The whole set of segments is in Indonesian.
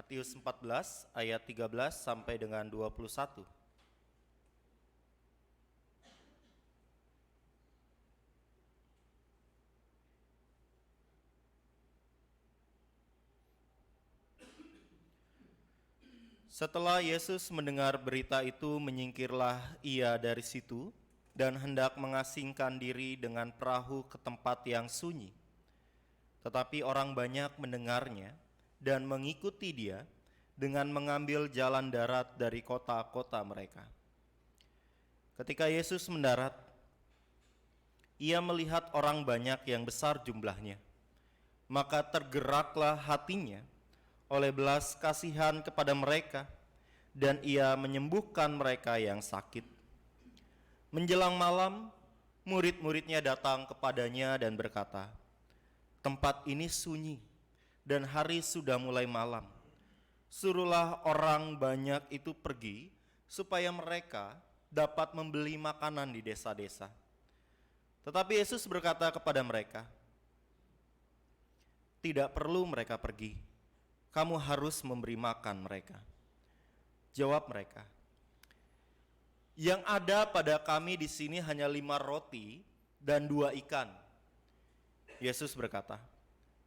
Matius 14 ayat 13 sampai dengan 21. Setelah Yesus mendengar berita itu, menyingkirlah ia dari situ dan hendak mengasingkan diri dengan perahu ke tempat yang sunyi. Tetapi orang banyak mendengarnya dan mengikuti dia dengan mengambil jalan darat dari kota-kota mereka. Ketika Yesus mendarat, ia melihat orang banyak yang besar jumlahnya. Maka tergeraklah hatinya oleh belas kasihan kepada mereka, dan ia menyembuhkan mereka yang sakit. Menjelang malam, murid-muridnya datang kepadanya dan berkata, "Tempat ini sunyi, dan hari sudah mulai malam. Suruhlah orang banyak itu pergi, supaya mereka dapat membeli makanan di desa-desa." Tetapi Yesus berkata kepada mereka, "Tidak perlu mereka pergi. Kamu harus memberi makan mereka." Jawab mereka, "Yang ada pada kami di sini hanya 5 roti dan 2 ikan." Yesus berkata,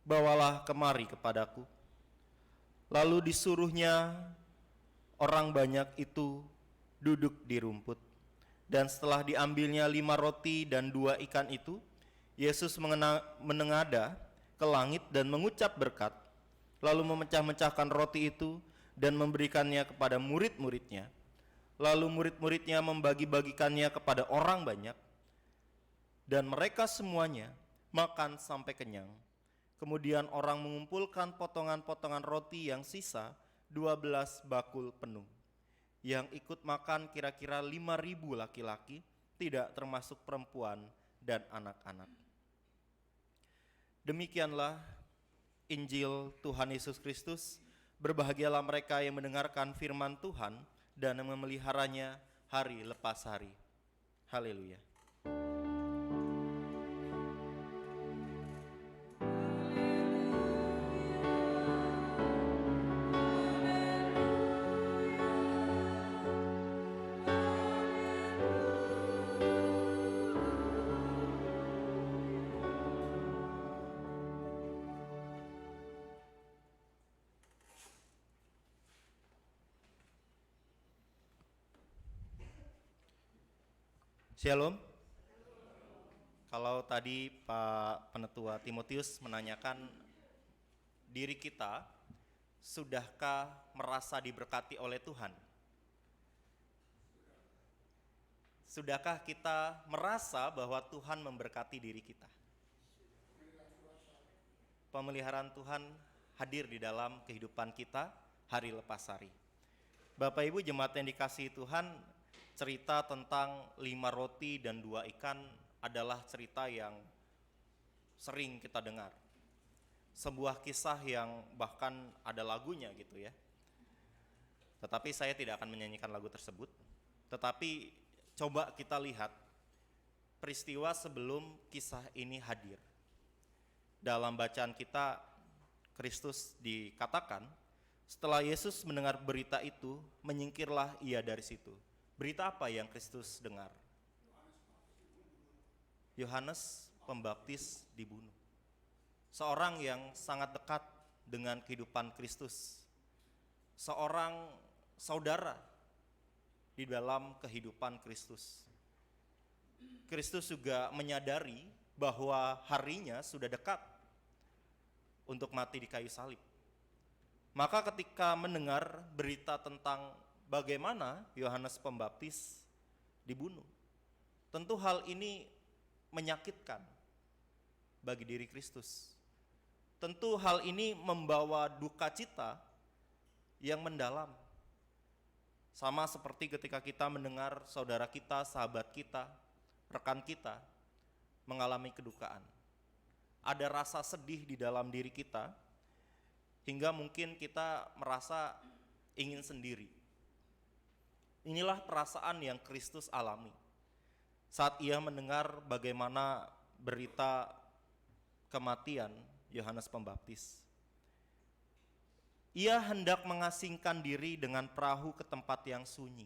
"Bawalah kemari kepadaku." Lalu disuruhnya orang banyak itu duduk di rumput. Dan setelah diambilnya 5 roti dan 2 ikan itu, Yesus menengadah ke langit dan mengucap berkat, lalu memecah-mecahkan roti itu dan memberikannya kepada murid-muridnya. Lalu murid-muridnya membagi-bagikannya kepada orang banyak, dan mereka semuanya makan sampai kenyang. Kemudian orang mengumpulkan potongan-potongan roti yang sisa 12 bakul penuh. Yang ikut makan kira-kira 5.000 laki-laki, tidak termasuk perempuan dan anak-anak. Demikianlah Injil Tuhan Yesus Kristus. Berbahagialah mereka yang mendengarkan firman Tuhan dan memeliharanya hari lepas hari. Haleluya. Shalom. Kalau tadi Pak Penetua Timotius menanyakan diri kita, sudahkah merasa diberkati oleh Tuhan? Sudahkah kita merasa bahwa Tuhan memberkati diri kita? Pemeliharaan Tuhan hadir di dalam kehidupan kita hari lepas hari. Bapak Ibu jemaat yang dikasihi Tuhan, cerita tentang 5 roti dan 2 ikan adalah cerita yang sering kita dengar. Sebuah kisah yang bahkan ada lagunya gitu ya. Tetapi saya tidak akan menyanyikan lagu tersebut. Tetapi coba kita lihat peristiwa sebelum kisah ini hadir. Dalam bacaan kita, Kristus dikatakan, setelah Yesus mendengar berita itu, menyingkirlah ia dari situ. Berita apa yang Kristus dengar? Yohanes Pembaptis dibunuh. Seorang yang sangat dekat dengan kehidupan Kristus. Seorang saudara di dalam kehidupan Kristus. Kristus juga menyadari bahwa harinya sudah dekat untuk mati di kayu salib. Maka ketika mendengar berita tentang bagaimana Yohanes Pembaptis dibunuh, tentu hal ini menyakitkan bagi diri Kristus. Tentu hal ini membawa duka cita yang mendalam. Sama seperti ketika kita mendengar saudara kita, sahabat kita, rekan kita mengalami kedukaan. Ada rasa sedih di dalam diri kita, hingga mungkin kita merasa ingin sendiri. Inilah perasaan yang Kristus alami saat ia mendengar bagaimana berita kematian Yohanes Pembaptis. Ia hendak mengasingkan diri dengan perahu ke tempat yang sunyi.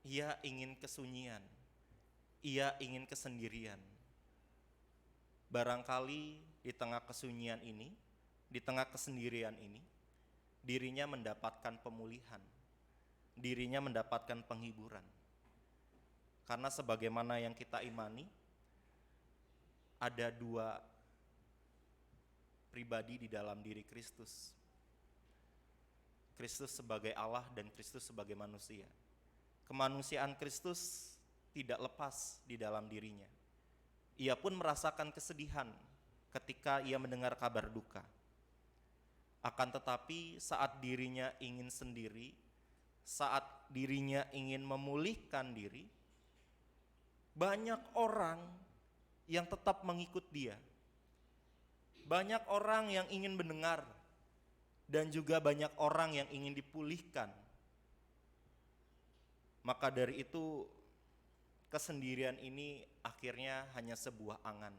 Ia ingin kesunyian. Ia ingin kesendirian. Barangkali di tengah kesunyian ini, di tengah kesendirian ini, dirinya mendapatkan pemulihan. Dirinya mendapatkan penghiburan. Karena sebagaimana yang kita imani, ada dua pribadi di dalam diri Kristus. Kristus sebagai Allah dan Kristus sebagai manusia. Kemanusiaan Kristus tidak lepas di dalam dirinya. Ia pun merasakan kesedihan ketika ia mendengar kabar duka. Akan tetapi saat dirinya ingin sendiri, saat dirinya ingin memulihkan diri, banyak orang yang tetap mengikut dia. Banyak orang yang ingin mendengar dan juga banyak orang yang ingin dipulihkan. Maka dari itu kesendirian ini akhirnya hanya sebuah angan.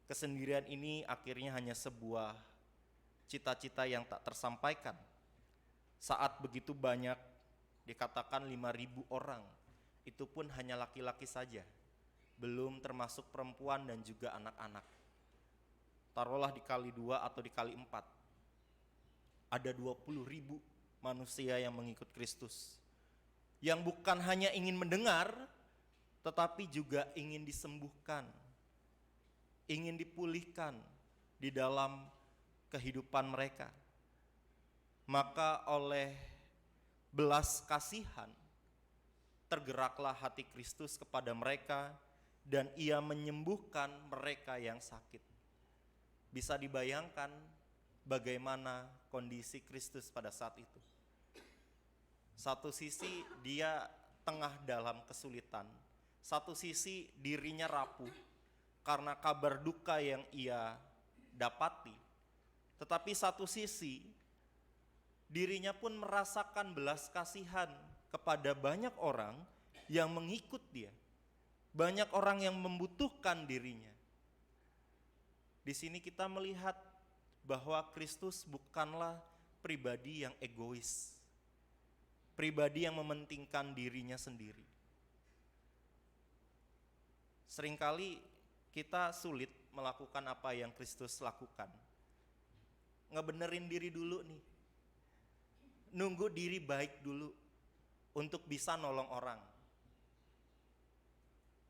Kesendirian ini akhirnya hanya sebuah cita-cita yang tak tersampaikan. Saat begitu banyak, dikatakan 5.000 orang, itu pun hanya laki-laki saja, belum termasuk perempuan dan juga anak-anak. Taruhlah dikali 2 atau dikali 4, ada 20.000 manusia yang mengikut Kristus, yang bukan hanya ingin mendengar, tetapi juga ingin disembuhkan, ingin dipulihkan di dalam kehidupan mereka. Maka oleh belas kasihan, tergeraklah hati Kristus kepada mereka dan ia menyembuhkan mereka yang sakit. Bisa dibayangkan bagaimana kondisi Kristus pada saat itu. Satu sisi dia tengah dalam kesulitan, satu sisi dirinya rapuh karena kabar duka yang ia dapati. Tetapi satu sisi dirinya pun merasakan belas kasihan kepada banyak orang yang mengikut dia. Banyak orang yang membutuhkan dirinya. Di sini kita melihat bahwa Kristus bukanlah pribadi yang egois. Pribadi yang mementingkan dirinya sendiri. Seringkali kita sulit melakukan apa yang Kristus lakukan. Ngebenerin diri dulu nih. Nunggu diri baik dulu untuk bisa nolong orang.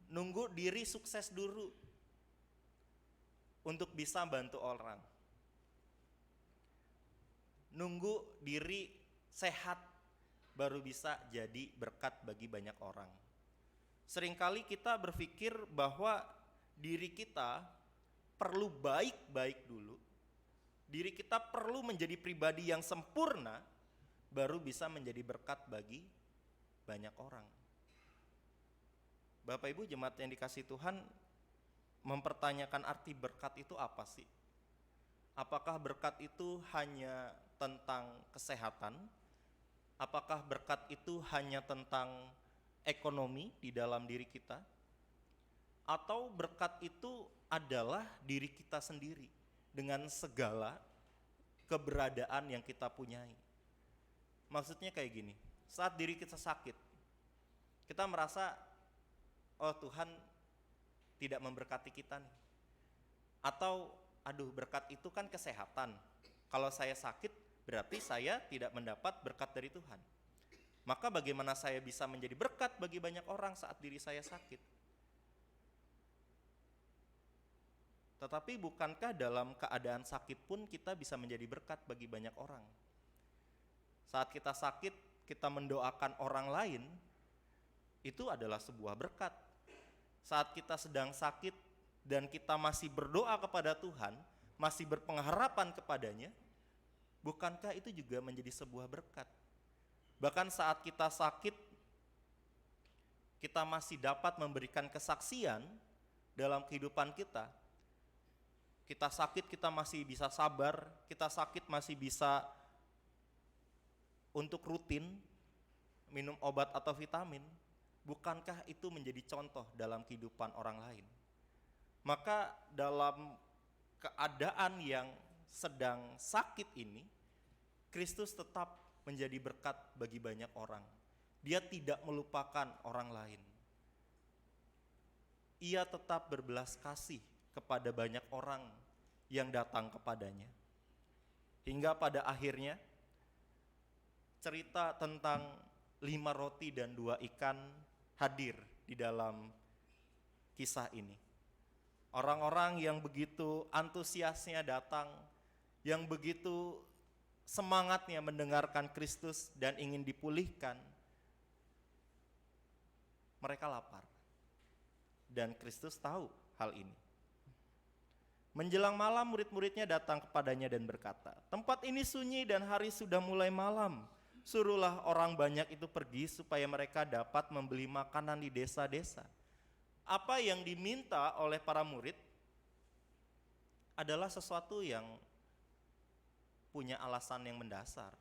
Nunggu diri sukses dulu untuk bisa bantu orang. Nunggu diri sehat baru bisa jadi berkat bagi banyak orang. Seringkali kita berpikir bahwa diri kita perlu baik-baik dulu. Diri kita perlu menjadi pribadi yang sempurna baru bisa menjadi berkat bagi banyak orang. Bapak Ibu jemaat yang dikasihi Tuhan, mempertanyakan arti berkat itu apa sih? Apakah berkat itu hanya tentang kesehatan? Apakah berkat itu hanya tentang ekonomi di dalam diri kita? Atau berkat itu adalah diri kita sendiri dengan segala keberadaan yang kita punyai? Maksudnya kayak gini, saat diri kita sakit, kita merasa, oh Tuhan tidak memberkati kita nih. Atau, aduh berkat itu kan kesehatan, kalau saya sakit berarti saya tidak mendapat berkat dari Tuhan. Maka bagaimana saya bisa menjadi berkat bagi banyak orang saat diri saya sakit? Tetapi bukankah dalam keadaan sakit pun kita bisa menjadi berkat bagi banyak orang? Saat kita sakit, kita mendoakan orang lain, itu adalah sebuah berkat. Saat kita sedang sakit dan kita masih berdoa kepada Tuhan, masih berpengharapan kepadanya, bukankah itu juga menjadi sebuah berkat? Bahkan saat kita sakit, kita masih dapat memberikan kesaksian dalam kehidupan kita. Kita sakit, kita masih bisa sabar, kita sakit masih bisa untuk rutin minum obat atau vitamin. Bukankah itu menjadi contoh dalam kehidupan orang lain? Maka dalam keadaan yang sedang sakit ini, Kristus tetap menjadi berkat bagi banyak orang. Dia tidak melupakan orang lain. Ia tetap berbelas kasih kepada banyak orang yang datang kepadanya. Hingga pada akhirnya cerita tentang 5 roti dan 2 ikan hadir di dalam kisah ini. Orang-orang yang begitu antusiasnya datang, yang begitu semangatnya mendengarkan Kristus dan ingin dipulihkan, mereka lapar. Dan Kristus tahu hal ini. Menjelang malam murid-muridnya datang kepadanya dan berkata, "Tempat ini sunyi dan hari sudah mulai malam. Suruhlah orang banyak itu pergi supaya mereka dapat membeli makanan di desa-desa." Apa yang diminta oleh para murid adalah sesuatu yang punya alasan yang mendasar.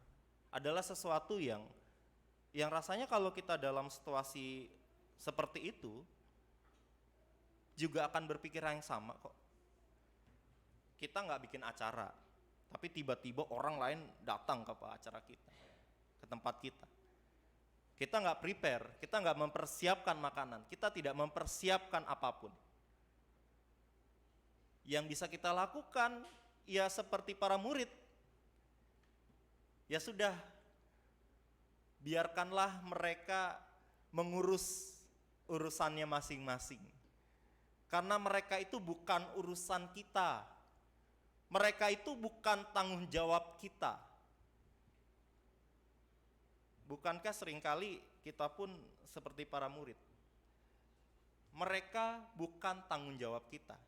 Adalah sesuatu yang rasanya kalau kita dalam situasi seperti itu juga akan berpikir yang sama kok. Kita nggak bikin acara, tapi tiba-tiba orang lain datang ke acara kita, ke tempat kita. Kita nggak prepare, kita nggak mempersiapkan makanan, kita tidak mempersiapkan apapun. Yang bisa kita lakukan, ya seperti para murid. Ya sudah, biarkanlah mereka mengurus urusannya masing-masing. Karena mereka itu bukan urusan kita. Mereka itu bukan tanggung jawab kita. Bukankah seringkali kita pun seperti para murid? Mereka bukan tanggung jawab kita.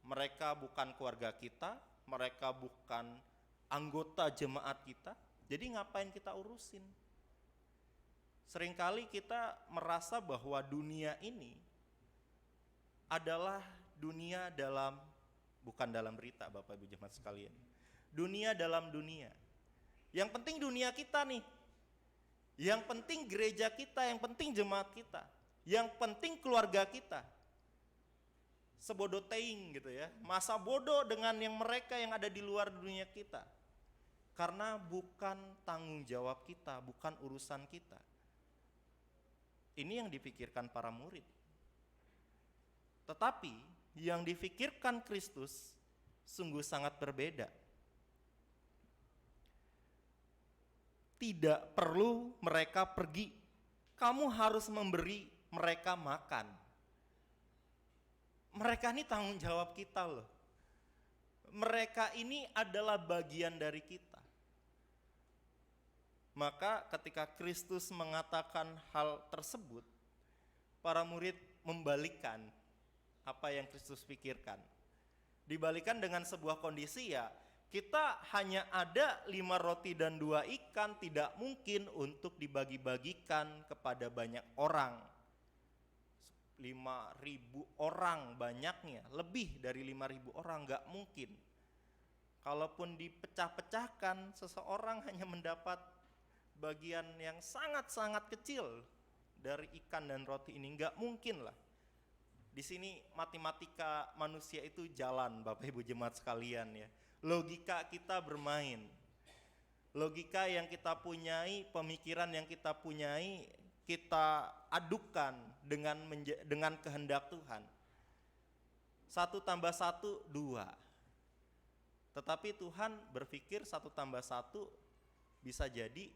Mereka bukan keluarga kita, mereka bukan anggota jemaat kita. Jadi ngapain kita urusin? Seringkali kita merasa bahwa dunia ini adalah dunia bukan dalam berita, Bapak Ibu jemaat sekalian. Dunia dalam dunia. Yang penting dunia kita nih. Yang penting gereja kita, yang penting jemaat kita. Yang penting keluarga kita. Sebodoh teing gitu ya. Masa bodoh dengan yang mereka yang ada di luar dunia kita. Karena bukan tanggung jawab kita, bukan urusan kita. Ini yang dipikirkan para murid. Tetapi yang difikirkan Kristus sungguh sangat berbeda. Tidak perlu mereka pergi, kamu harus memberi mereka makan. Mereka ini tanggung jawab kita loh. Mereka ini adalah bagian dari kita. Maka ketika Kristus mengatakan hal tersebut, para murid membalikkan apa yang Kristus pikirkan. Dibalikan dengan sebuah kondisi ya, kita hanya ada 5 roti dan 2 ikan, tidak mungkin untuk dibagi-bagikan kepada banyak orang. 5.000 orang banyaknya, lebih dari 5.000 orang, gak mungkin. Kalaupun dipecah-pecahkan, seseorang hanya mendapat bagian yang sangat-sangat kecil dari ikan dan roti ini, gak mungkin lah. Di sini matematika manusia itu jalan, Bapak Ibu jemaat sekalian ya. Logika kita bermain. Logika yang kita punyai, pemikiran yang kita punyai, kita adukan dengan kehendak Tuhan. 1 tambah 1, 2. Tetapi Tuhan berpikir 1 tambah 1 bisa jadi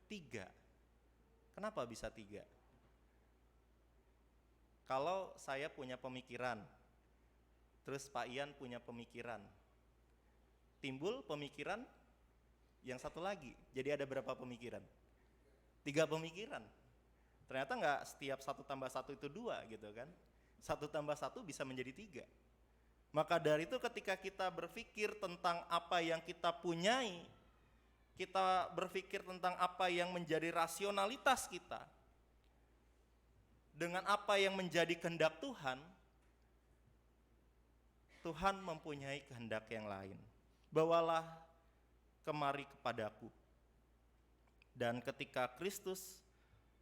3. Kenapa bisa 3? Kalau saya punya pemikiran, terus Pak Ian punya pemikiran, timbul pemikiran yang satu lagi. Jadi ada berapa pemikiran? 3 pemikiran. Ternyata nggak setiap 1 tambah 1 itu 2 gitu kan. 1 tambah 1 bisa menjadi 3. Maka dari itu ketika kita berpikir tentang apa yang kita punyai, kita berpikir tentang apa yang menjadi rasionalitas kita, dengan apa yang menjadi kehendak Tuhan, Tuhan mempunyai kehendak yang lain. Bawalah kemari kepadaku. Dan ketika Kristus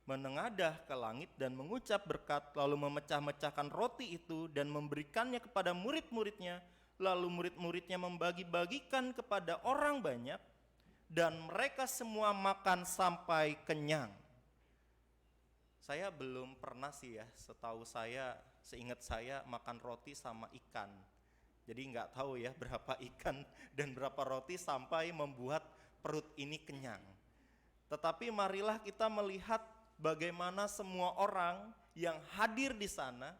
menengadah ke langit dan mengucap berkat, lalu memecah-mecahkan roti itu dan memberikannya kepada murid-muridnya, lalu murid-muridnya membagi-bagikan kepada orang banyak, dan mereka semua makan sampai kenyang. Saya belum pernah sih ya, seingat saya makan roti sama ikan. Jadi nggak tahu ya berapa ikan dan berapa roti sampai membuat perut ini kenyang. Tetapi marilah kita melihat bagaimana semua orang yang hadir di sana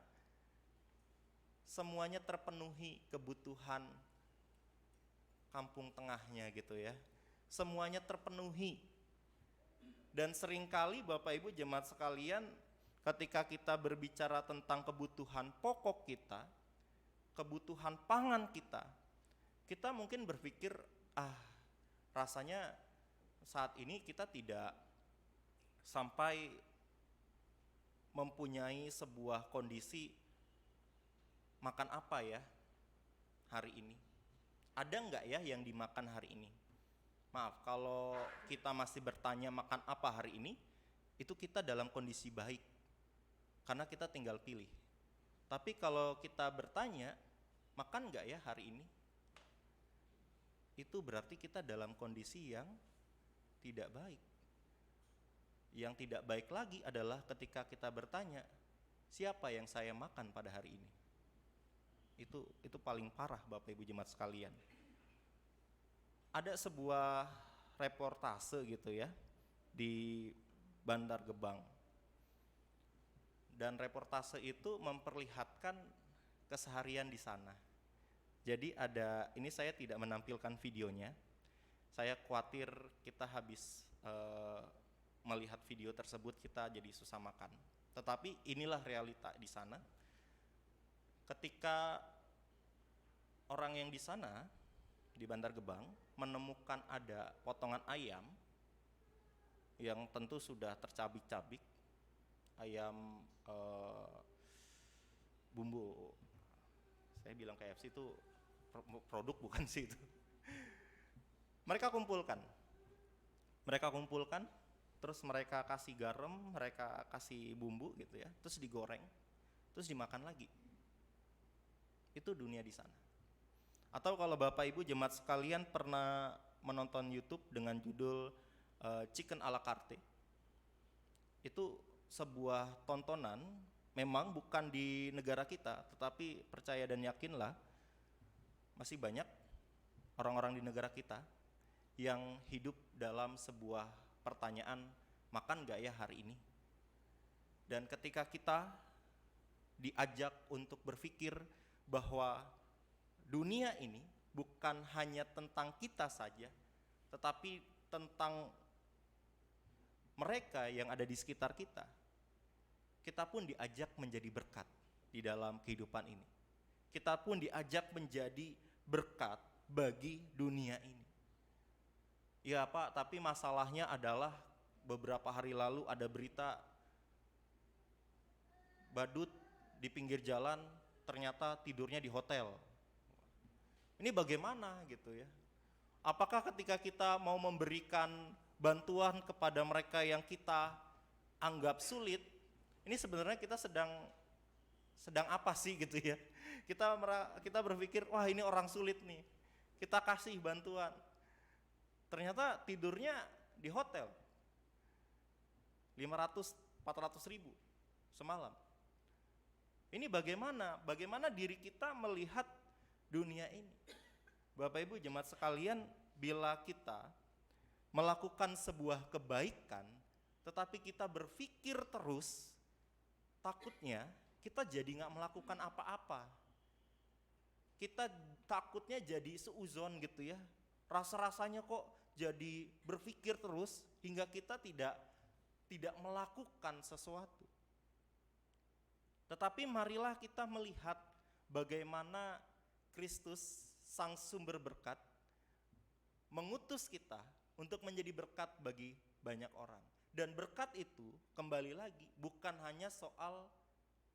semuanya terpenuhi kebutuhan kampung tengahnya gitu ya. Semuanya terpenuhi. Dan seringkali Bapak Ibu jemaat sekalian, ketika kita berbicara tentang kebutuhan pokok kita, kebutuhan pangan kita mungkin berpikir, rasanya saat ini kita tidak sampai mempunyai sebuah kondisi makan apa ya hari ini. Ada enggak ya yang dimakan hari ini? Maaf, kalau kita masih bertanya makan apa hari ini, itu kita dalam kondisi baik, karena kita tinggal pilih. Tapi kalau kita bertanya, makan nggak ya hari ini? Itu berarti kita dalam kondisi yang tidak baik. Yang tidak baik lagi adalah ketika kita bertanya, siapa yang saya makan pada hari ini? Itu paling parah Bapak Ibu jemaat sekalian. Ada sebuah reportase gitu ya di Bandar Gebang. Dan reportase itu memperlihatkan keseharian di sana. Jadi ini saya tidak menampilkan videonya. Saya khawatir kita habis melihat video tersebut kita jadi susah makan. Tetapi inilah realita di sana. Ketika orang yang di sana di Bandar Gebang menemukan ada potongan ayam yang tentu sudah tercabik-cabik, ayam bumbu, saya bilang KFC itu produk bukan sih itu. Mereka kumpulkan, terus mereka kasih garam, mereka kasih bumbu gitu ya, terus digoreng, terus dimakan lagi. Itu dunia di sana. Atau kalau Bapak Ibu jemaat sekalian pernah menonton YouTube dengan judul Chicken à la carte, itu sebuah tontonan, memang bukan di negara kita, tetapi percaya dan yakinlah masih banyak orang-orang di negara kita yang hidup dalam sebuah pertanyaan, makan gak ya hari ini? Dan ketika kita diajak untuk berpikir bahwa dunia ini bukan hanya tentang kita saja, tetapi tentang mereka yang ada di sekitar kita. Kita pun diajak menjadi berkat di dalam kehidupan ini. Kita pun diajak menjadi berkat bagi dunia ini. Ya Pak, tapi masalahnya adalah beberapa hari lalu ada berita badut di pinggir jalan ternyata tidurnya di hotel. Ini bagaimana gitu ya? Apakah ketika kita mau memberikan bantuan kepada mereka yang kita anggap sulit, ini sebenarnya kita sedang apa sih gitu ya? Kita berpikir, wah ini orang sulit nih, kita kasih bantuan. Ternyata tidurnya di hotel, 500-400 ribu semalam. Ini bagaimana diri kita melihat dunia ini. Bapak Ibu jemaat sekalian, bila kita melakukan sebuah kebaikan tetapi kita berpikir terus, takutnya kita jadi gak melakukan apa-apa. Kita takutnya jadi seuzon gitu ya, rasa-rasanya kok jadi berpikir terus hingga kita tidak melakukan sesuatu. Tetapi marilah kita melihat bagaimana Kristus, sang sumber berkat, mengutus kita untuk menjadi berkat bagi banyak orang. Dan berkat itu kembali lagi bukan hanya soal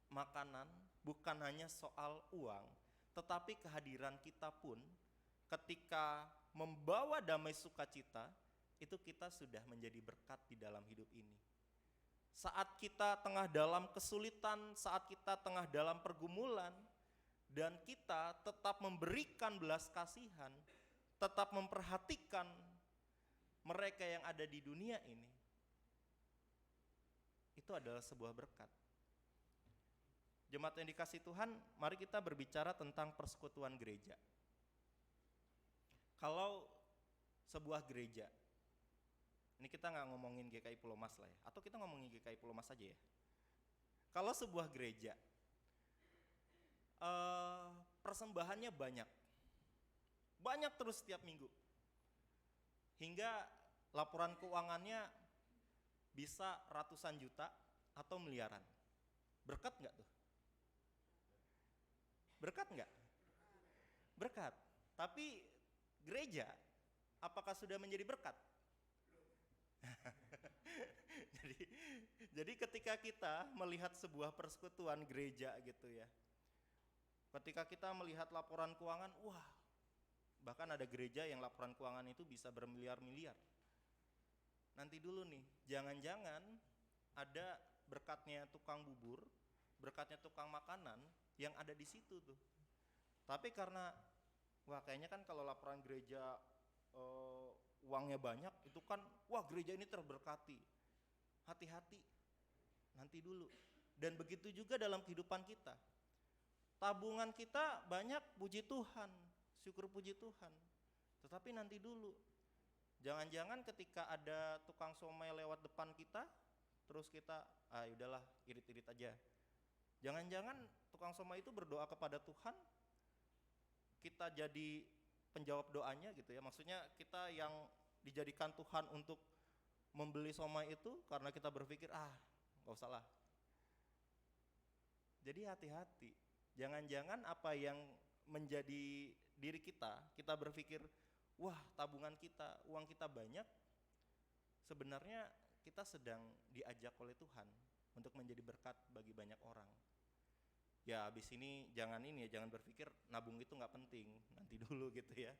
makanan, bukan hanya soal uang, tetapi kehadiran kita pun ketika membawa damai sukacita, itu kita sudah menjadi berkat di dalam hidup ini. Saat kita tengah dalam kesulitan, saat kita tengah dalam pergumulan, dan kita tetap memberikan belas kasihan, tetap memperhatikan mereka yang ada di dunia ini, itu adalah sebuah berkat. Jemaat yang dikasihi Tuhan, mari kita berbicara tentang persekutuan gereja. Kalau sebuah gereja, ini kita nggak ngomongin GKI Pulau Mas lah ya, atau kita ngomongin GKI Pulau Mas aja ya. Kalau sebuah gereja, persembahannya banyak terus setiap minggu, hingga laporan keuangannya bisa ratusan juta atau miliaran. Berkat nggak tuh? Berkat nggak? Berkat. Tapi gereja, apakah sudah menjadi berkat? jadi ketika kita melihat sebuah persekutuan gereja gitu ya, ketika kita melihat laporan keuangan, wah, bahkan ada gereja yang laporan keuangan itu bisa bermiliar-miliar. Nanti dulu nih, jangan-jangan ada berkatnya tukang bubur, berkatnya tukang makanan yang ada di situ tuh. Tapi karena, wah kayaknya kan kalau laporan gereja uangnya banyak, itu kan, wah gereja ini terberkati. Hati-hati, nanti dulu. Dan begitu juga dalam kehidupan kita. Tabungan kita banyak, puji Tuhan, syukur puji Tuhan. Tetapi nanti dulu, jangan-jangan ketika ada tukang somai lewat depan kita, terus kita, udahlah irit-irit aja. Jangan-jangan tukang somai itu berdoa kepada Tuhan, kita jadi penjawab doanya gitu ya. Maksudnya kita yang dijadikan Tuhan untuk membeli somai itu karena kita berpikir, gak usah lah. Jadi hati-hati. Jangan-jangan apa yang menjadi diri kita berpikir, wah tabungan kita, uang kita banyak, sebenarnya kita sedang diajak oleh Tuhan untuk menjadi berkat bagi banyak orang. Ya habis ini jangan berpikir nabung itu gak penting, nanti dulu gitu ya.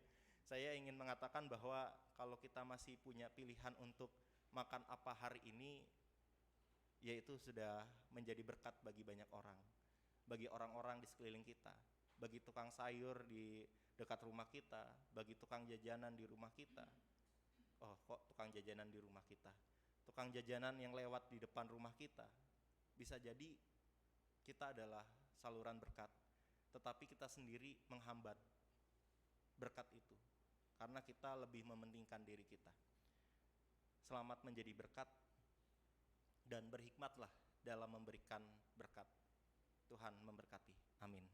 Saya ingin mengatakan bahwa kalau kita masih punya pilihan untuk makan apa hari ini, yaitu sudah menjadi berkat bagi banyak orang. Bagi orang-orang di sekeliling kita, bagi tukang sayur di dekat rumah kita, bagi tukang jajanan di rumah kita. Oh kok tukang jajanan di rumah kita? Tukang jajanan yang lewat di depan rumah kita. Bisa jadi kita adalah saluran berkat, tetapi kita sendiri menghambat berkat itu, karena kita lebih mementingkan diri kita. Selamat menjadi berkat dan berhikmatlah dalam memberikan berkat. Tuhan memberkati. Amin.